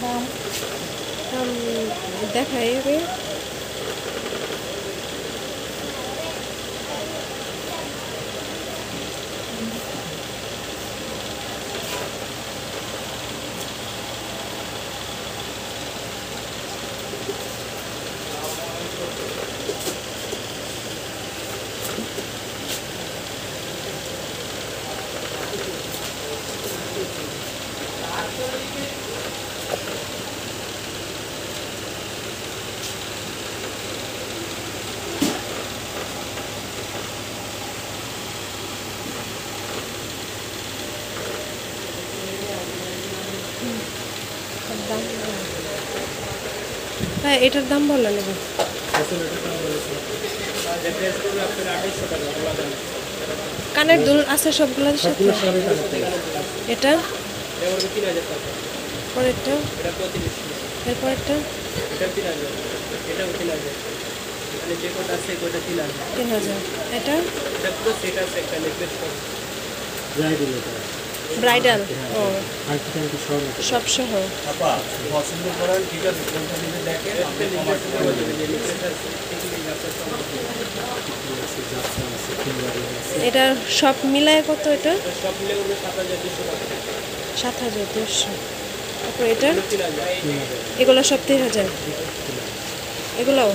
দাম দাম দেখাই আমি। দাম হ্যাঁ, এটার দাম বলো নেবে। কানের দুল আছে সবগুলোর সাথে। এটা পরেরটা, এরপরেরটা 3000। এটা ব্রাইডাল। ও সব সহ। এটা সব মিলায় কত? এটা 7200। তারপর এটা এগুলো সব 3000। এগুলোও